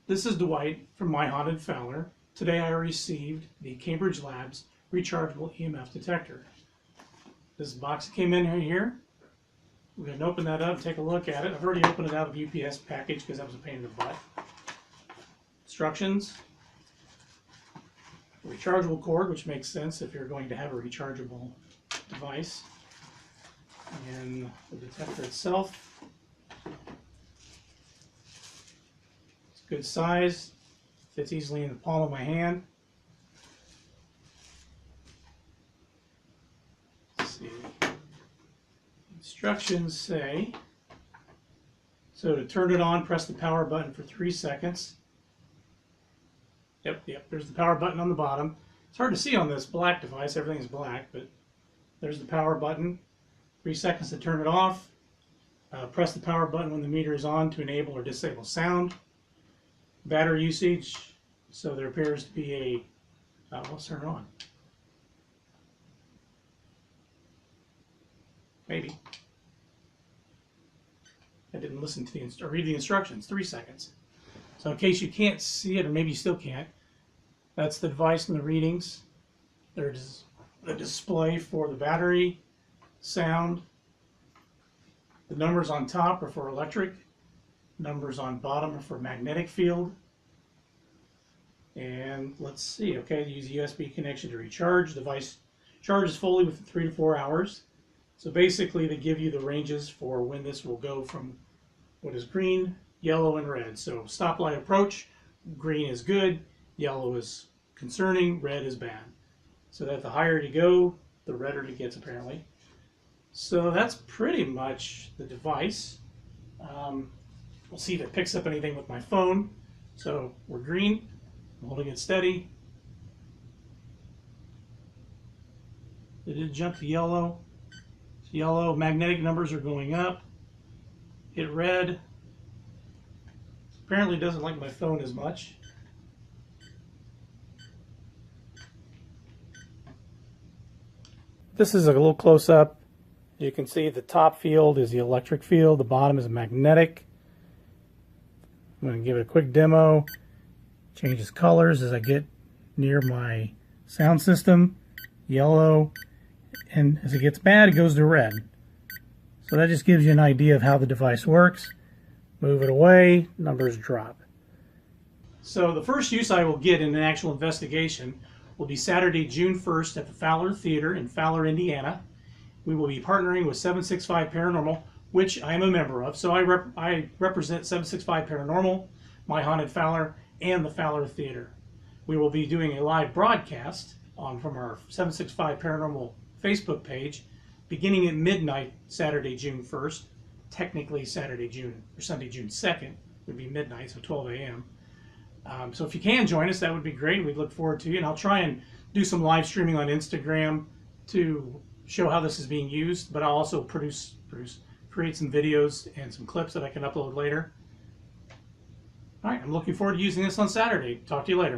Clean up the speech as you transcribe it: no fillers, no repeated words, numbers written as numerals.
This is Dwight from My Haunted Fowler. Today I received the Cambridge Labs rechargeable EMF detector. This box came in here. We're going to open that up, take a look at it. I've already opened it out of the UPS package because that was a pain in the butt. Instructions. Rechargeable cord, which makes sense if you're going to have a rechargeable device. And the detector itself. It's good size, fits easily in the palm of my hand. Let's see. Instructions say, so to turn it on, press the power button for 3 seconds. Yep, there's the power button on the bottom. It's hard to see on this black device, everything's black, but there's the power button. 3 seconds to turn it off. Press the power button when the meter is on to enable or disable sound. Battery usage, so there appears to be a, let's turn it on. Maybe. I didn't listen to or read the instructions. 3 seconds. So in case you can't see it, or maybe you still can't, that's the device and the readings. There's the display for the battery, sound. The numbers on top are for electric. Numbers on bottom are for magnetic field. And let's see, okay, use USB connection to recharge. The device charges fully within 3 to 4 hours. So basically they give you the ranges for when this will go from what is green, yellow, and red. So stoplight approach, green is good, yellow is concerning, red is bad. So that the higher you go, the redder it gets apparently. So that's pretty much the device. We'll see if it picks up anything with my phone. So we're green, I'm holding it steady. It did jump to yellow. So yellow, magnetic numbers are going up. Hit red. Apparently doesn't like my phone as much. This is a little close up. You can see the top field is the electric field, the bottom is magnetic. I'm going to give it a quick demo. Changes colors as I get near my sound system. Yellow, and as it gets bad, it goes to red. So that just gives you an idea of how the device works. Move it away, numbers drop. So the first use I will get in an actual investigation will be Saturday, June 1st at the Fowler Theater in Fowler, Indiana. We will be partnering with 765 Paranormal, which I am a member of. So I represent 765 Paranormal, My Haunted Fowler, and the Fowler Theater. We will be doing a live broadcast from our 765 Paranormal Facebook page beginning at midnight Saturday, June 1st. Technically Sunday, June 2nd would be midnight, so 12 a.m. So if you can join us, that would be great. We'd look forward to you. And I'll try and do some live streaming on Instagram to show how this is being used, but I'll also create some videos and some clips that I can upload later. All right, I'm looking forward to using this on Saturday. Talk to you later.